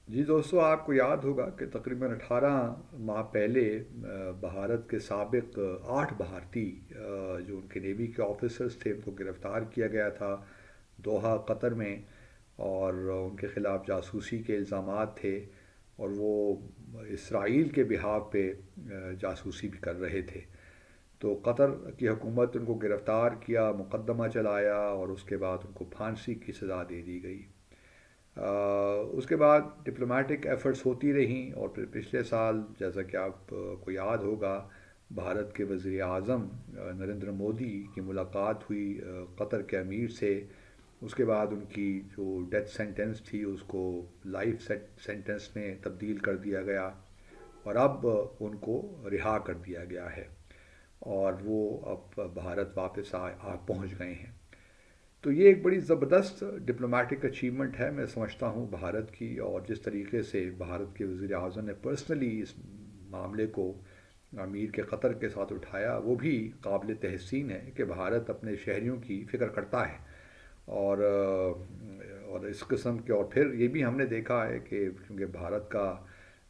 جی دوستو، آپ کو یاد ہوگا کہ تقریباً 18 ماہ پہلے بھارت کے سابق 8 بھارتی جو ان کے نیوی کے آفیسرز تھے ان کو گرفتار کیا گیا تھا دوحہ قطر میں، اور ان کے خلاف جاسوسی کے الزامات تھے، اور وہ اسرائیل کے بہاف پہ جاسوسی بھی کر رہے تھے۔ تو قطر کی حکومت ان کو گرفتار کیا، مقدمہ چلایا، اور اس کے بعد ان کو پھانسی کی سزا دے دی گئی۔ اس کے بعد ڈپلومیٹک ایفرٹس ہوتی رہیں، اور پھر پچھلے سال جیسا کہ آپ کو یاد ہوگا، بھارت کے وزیر اعظم نریندر مودی کی ملاقات ہوئی قطر کے امیر سے۔ اس کے بعد ان کی جو ڈیتھ سینٹنس تھی اس کو لائف سینٹنس میں تبدیل کر دیا گیا، اور اب ان کو رہا کر دیا گیا ہے، اور وہ اب بھارت واپس آ پہنچ گئے ہیں۔ تو یہ ایک بڑی زبردست ڈپلومیٹک اچیومنٹ ہے، میں سمجھتا ہوں بھارت کی، اور جس طریقے سے بھارت کے وزیر اعظم نے پرسنلی اس معاملے کو امیر کے قطر کے ساتھ اٹھایا، وہ بھی قابل تحسین ہے کہ بھارت اپنے شہریوں کی فکر کرتا ہے۔ اور اور اس قسم کے، اور پھر یہ بھی ہم نے دیکھا ہے کہ کیونکہ بھارت کا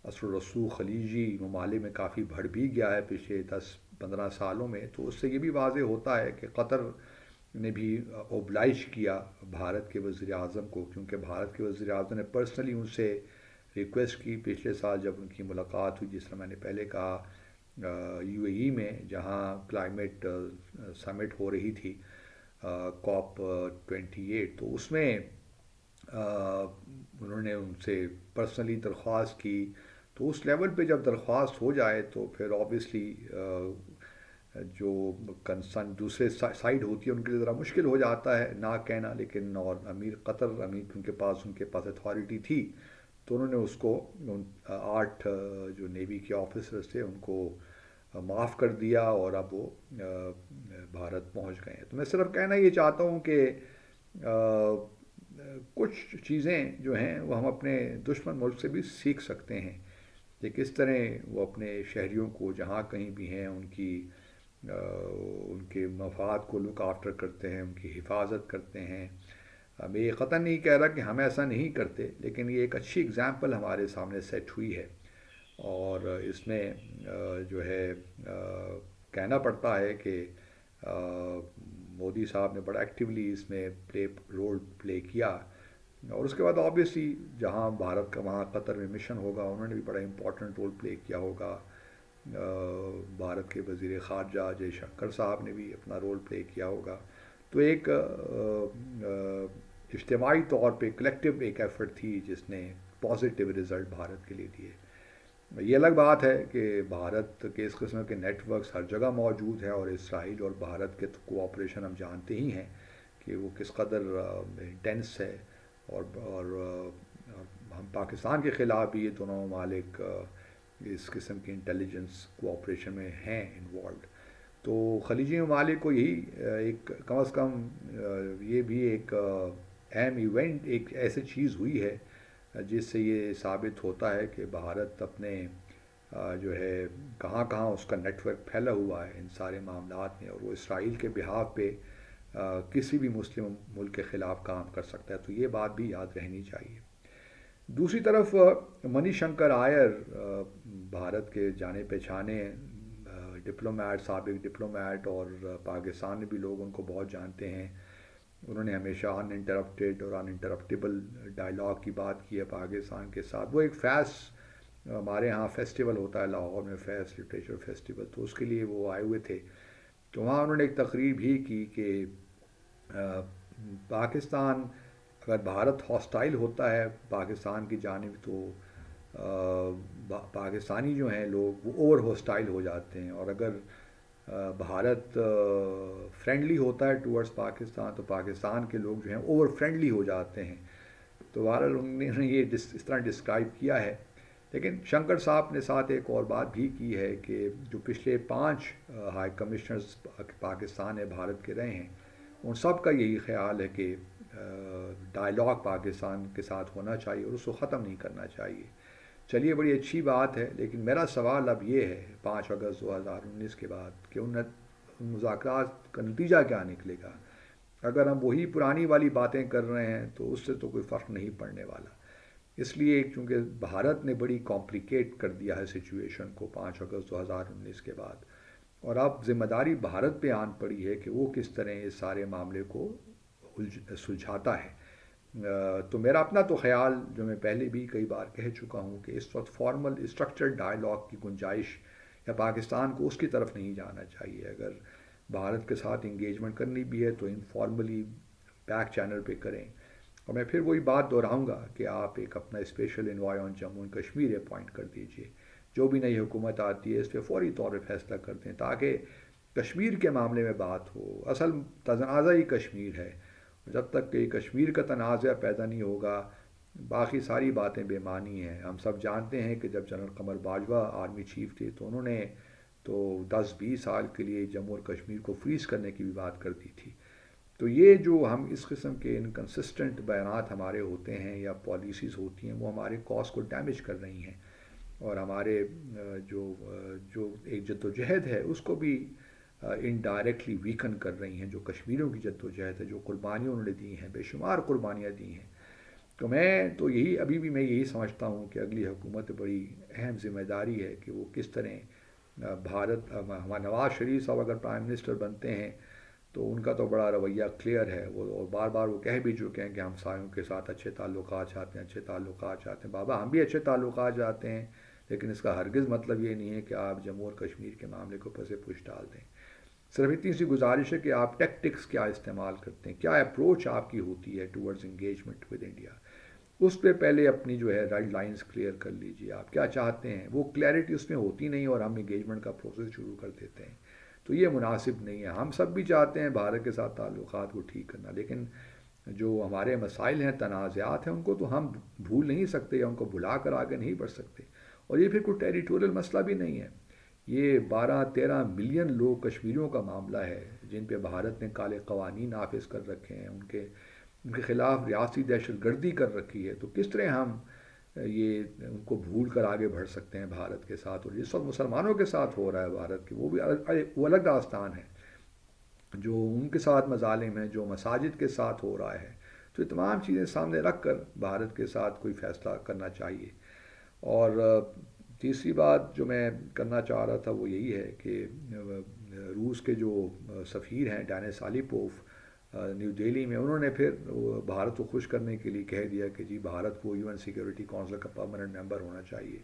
اثر و رسوخ خلیجی ممالک میں کافی بڑھ بھی گیا ہے پچھلے 10-15 سالوں میں، تو اس سے یہ بھی واضح ہوتا ہے کہ قطر نے بھی اوبلائش کیا بھارت کے وزیر اعظم کو، کیونکہ بھارت کے وزیر اعظم نے پرسنلی ان سے ریکویسٹ کی پچھلے سال جب ان کی ملاقات ہوئی، جس طرح میں نے پہلے کہا یو اے ای میں، جہاں کلائمیٹ سمٹ ہو رہی تھی، کاپ 28، تو اس میں انہوں نے ان سے پرسنلی درخواست کی۔ تو اس لیول پہ جب درخواست ہو جائے تو پھر آبویسلی جو کنسرن دوسرے سائڈ ہوتی ہے ان کے لیے ذرا مشکل ہو جاتا ہے نہ کہنا، لیکن اور امیر ان کے پاس اتھارٹی تھی، تو انہوں نے اس کو 8 جو نیوی کے آفیسرز تھے ان کو معاف کر دیا، اور اب وہ بھارت پہنچ گئے ہیں۔ تو میں صرف کہنا یہ چاہتا ہوں کہ کچھ چیزیں جو ہیں وہ ہم اپنے دشمن ملک سے بھی سیکھ سکتے ہیں، کہ کس طرح وہ اپنے شہریوں کو جہاں کہیں بھی ہیں ان کے مفاد کو لک آفٹر کرتے ہیں، ان کی حفاظت کرتے ہیں۔ میں یہ قطعا نہیں کہہ رہا کہ ہم ایسا نہیں کرتے، لیکن یہ ایک اچھی اگزامپل ہمارے سامنے سیٹ ہوئی ہے، اور اس میں جو ہے کہنا پڑتا ہے کہ مودی صاحب نے بڑا ایکٹیولی اس میں رول پلے کیا۔ اور اس کے بعد آبویسلی جہاں بھارت کا وہاں قطر میں مشن ہوگا، انہوں نے بھی بڑا امپورٹنٹ رول پلے کیا ہوگا۔ بھارت کے وزیر خارجہ جے شنکر صاحب نے بھی اپنا رول پلے کیا ہوگا۔ تو ایک اجتماعی طور پہ کلیکٹیو ایک ایفرٹ تھی جس نے پازیٹیو رزلٹ بھارت کے لیے دیے۔ یہ الگ بات ہے کہ بھارت کے اس قسم کے نیٹ ورکس ہر جگہ موجود ہیں، اور اسرائیل اور بھارت کے کوآپریشن ہم جانتے ہی ہیں کہ وہ کس قدر انٹینس ہے، اور ہم پاکستان کے خلاف بھی یہ دونوں ممالک اس قسم کی انٹیلیجنس کوآپریشن میں ہیں انوالوڈ۔ تو خلیجی ممالک کو یہی ایک کم از کم یہ بھی ایک اہم ایونٹ، ایک ایسی چیز ہوئی ہے جس سے یہ ثابت ہوتا ہے کہ بھارت اپنے جو ہے کہاں کہاں اس کا نیٹ ورک پھیلا ہوا ہے ان سارے معاملات میں، اور وہ اسرائیل کے بہاف پہ کسی بھی مسلم ملک کے خلاف کام کر سکتا ہے۔ تو یہ بات بھی یاد رہنی چاہیے۔ دوسری طرف منی شنکر آئر، بھارت کے جانے پہچانے ڈپلومیٹ، سابق ڈپلومیٹ، اور پاکستان میں بھی لوگ ان کو بہت جانتے ہیں۔ انہوں نے ہمیشہ ان انٹرپٹیڈ اور ان انٹرپٹیبل ڈائلاگ کی بات کی ہے پاکستان کے ساتھ۔ وہ ایک ہمارے ہاں فیسٹیول ہوتا ہے لاہور میں، فیس لٹریچر فیسٹیول، تو اس کے لیے وہ آئے ہوئے تھے۔ تو وہاں انہوں نے ایک تقریر بھی کی کہ پاکستان، اگر بھارت ہاسٹائل ہوتا ہے پاکستان کی جانب، تو پاکستانی جو ہیں لوگ وہ اوور ہاسٹائل ہو جاتے ہیں، اور اگر بھارت فرینڈلی ہوتا ہے ٹورڈز پاکستان، تو پاکستان کے لوگ جو ہیں اوور فرینڈلی ہو جاتے ہیں۔ تو بہرحال انہوں نے یہ اس طرح ڈسکرائب کیا ہے۔ لیکن شنکر صاحب نے ساتھ ایک اور بات بھی کی ہے کہ جو پچھلے 5 ہائی کمشنرز پاکستان ہے بھارت کے رہے ہیں، ان سب کا یہی خیال ہے کہ ڈائلاگ پاکستان کے ساتھ ہونا چاہیے اور اس کو ختم نہیں کرنا چاہیے۔ چلیے، بڑی اچھی بات ہے، لیکن میرا سوال اب یہ ہے 5 اگست 2019 کے بعد کہ ان مذاکرات کا نتیجہ کیا نکلے گا؟ اگر ہم وہی پرانی والی باتیں کر رہے ہیں تو اس سے تو کوئی فرق نہیں پڑنے والا۔ اس لیے چونکہ بھارت نے بڑی کمپلیکیٹ کر دیا ہے سچویشن کو 5 اگست 2019 کے بعد، اور اب ذمہ داری بھارت پہ آن پڑی ہے کہ وہ کس طرح اس سارے معاملے کو سلجھاتا ہے۔ تو میرا اپنا تو خیال جو میں پہلے بھی کئی بار کہہ چکا ہوں کہ اس وقت فارمل اسٹرکچرڈ ڈائلاگ کی گنجائش یا پاکستان کو اس کی طرف نہیں جانا چاہیے۔ اگر بھارت کے ساتھ انگیجمنٹ کرنی بھی ہے تو انفارملی بیک چینل پہ کریں۔ اور میں پھر وہی بات دہراؤں گا کہ آپ ایک اپنا special envoy on Jammu and Kashmir appoint کر دیجئے، جو بھی نئی حکومت آتی ہے اس پہ فوری طور پہ فیصلہ کر دیں، تاکہ کشمیر کے معاملے میں بات ہو۔ اصل تنازع ہی کشمیر ہے، جب تک کہ کشمیر کا تنازع پیدا نہیں ہوگا باقی ساری باتیں بے معنی ہیں۔ ہم سب جانتے ہیں کہ جب general Qamar Bajwa army chief تھے تو انہوں نے تو 10-20 سال کے لیے جموں اور کشمیر کو فریز کرنے کی بھی بات کر دی تھی۔ تو یہ جو ہم اس قسم کے انکنسسٹنٹ بیانات ہمارے ہوتے ہیں یا پالیسیز ہوتی ہیں وہ ہمارے کاز کو ڈیمیج کر رہی ہیں، اور ہمارے جو ایک جد و جہد ہے اس کو بھی انڈائریکٹلی ویکن کر رہی ہیں، جو کشمیریوں کی جد و جہد ہے، جو قربانیاں انہوں نے دی ہیں، بے شمار قربانیاں دی ہیں۔ تو میں تو یہی ابھی بھی میں یہی سمجھتا ہوں کہ اگلی حکومت بڑی اہم ذمہ داری ہے کہ وہ کس طرح بھارت، ہمارے نواز شریف صاحب اگر پرائم منسٹر بنتے ہیں تو ان کا تو بڑا رویہ کلیئر ہے، وہ اور بار بار وہ کہہ بھی چکے ہیں کہ ہم ہمسایوں کے ساتھ اچھے تعلقات چاہتے ہیں، اچھے تعلقات چاہتے ہیں۔ بابا ہم بھی اچھے تعلقات چاہتے ہیں، لیکن اس کا ہرگز مطلب یہ نہیں ہے کہ آپ جموں اور کشمیر کے معاملے کو پس پش ڈال دیں۔ صرف اتنی سی گزارش ہے کہ آپ ٹیکٹکس کیا استعمال کرتے ہیں، کیا اپروچ آپ کی ہوتی ہے ٹورڈز انگیجمنٹ ود انڈیا، اس پہ پہلے اپنی جو ہے ریڈ لائنز کلیئر کر لیجئے، آپ کیا چاہتے ہیں۔ وہ کلیئرٹی اس میں ہوتی نہیں اور ہم انگیجمنٹ کا پروسیس شروع کر دیتے ہیں، تو یہ مناسب نہیں ہے۔ ہم سب بھی چاہتے ہیں بھارت کے ساتھ تعلقات کو ٹھیک کرنا، لیکن جو ہمارے مسائل ہیں، تنازعات ہیں، ان کو تو ہم بھول نہیں سکتے یا ان کو بھلا کر آگے نہیں بڑھ سکتے۔ اور یہ پھر کوئی ٹیریٹوریل مسئلہ بھی نہیں ہے، یہ 12-13 ملین لوگ کشمیریوں کا معاملہ ہے جن پہ بھارت نے کالے قوانین نافذ کر رکھے ہیں، ان کے خلاف ریاستی دہشت گردی کر رکھی ہے۔ تو کس طرح ہم یہ ان کو بھول کر آگے بڑھ سکتے ہیں بھارت کے ساتھ؟ اور جس وقت مسلمانوں کے ساتھ ہو رہا ہے بھارت کے، وہ الگ داستان ہے، جو ان کے ساتھ مظالم ہیں، جو مساجد کے ساتھ ہو رہا ہے۔ تو یہ تمام چیزیں سامنے رکھ کر بھارت کے ساتھ کوئی فیصلہ کرنا چاہیے۔ اور تیسری بات جو میں کرنا چاہ رہا تھا وہ یہی ہے کہ روس کے جو سفیر ہیں ڈینس آلیپوف نیو دہلی میں، انہوں نے پھر بھارت کو خوش کرنے کے لیے کہہ دیا کہ جی بھارت کو UN سیکیورٹی کونسل کا پرماننٹ ممبر ہونا چاہیے۔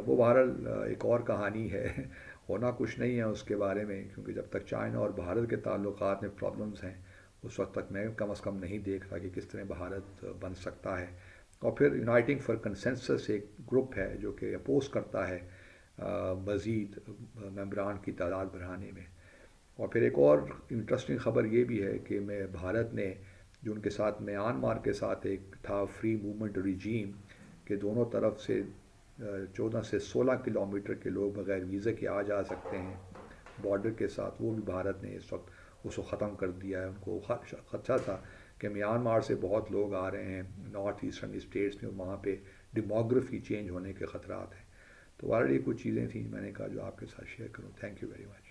وہ بہرحال ایک اور کہانی ہے، ہونا کچھ نہیں ہے اس کے بارے میں، کیونکہ جب تک چائنا اور بھارت کے تعلقات میں پرابلمز ہیں اس وقت تک میں کم از کم نہیں دیکھ رہا کہ کس طرح بھارت بن سکتا ہے۔ اور پھر یونائٹنگ فار کنسنسس ایک گروپ ہے جو کہ اپوز کرتا ہے مزید ممبران کی تعداد بڑھانے میں۔ اور پھر ایک اور انٹرسٹنگ خبر یہ بھی ہے کہ بھارت نے جو ان کے ساتھ میانمار کے ساتھ ایک تھا فری موومنٹ ریجیم کہ دونوں طرف سے 14 سے 16 کلومیٹر کے لوگ بغیر ویزے کے آ جا سکتے ہیں بارڈر کے ساتھ، وہ بھی بھارت نے اس وقت اس کو ختم کر دیا ہے۔ ان کو خدشہ تھا کہ میانمار سے بہت لوگ آ رہے ہیں نارتھ ایسٹرن اسٹیٹس میں، وہاں پہ ڈیموگرافی چینج ہونے کے خطرات ہیں۔ تو آلریڈی کچھ چیزیں تھیں میں نے کہا جو آپ کے ساتھ شیئر کروں۔ Thank you very much.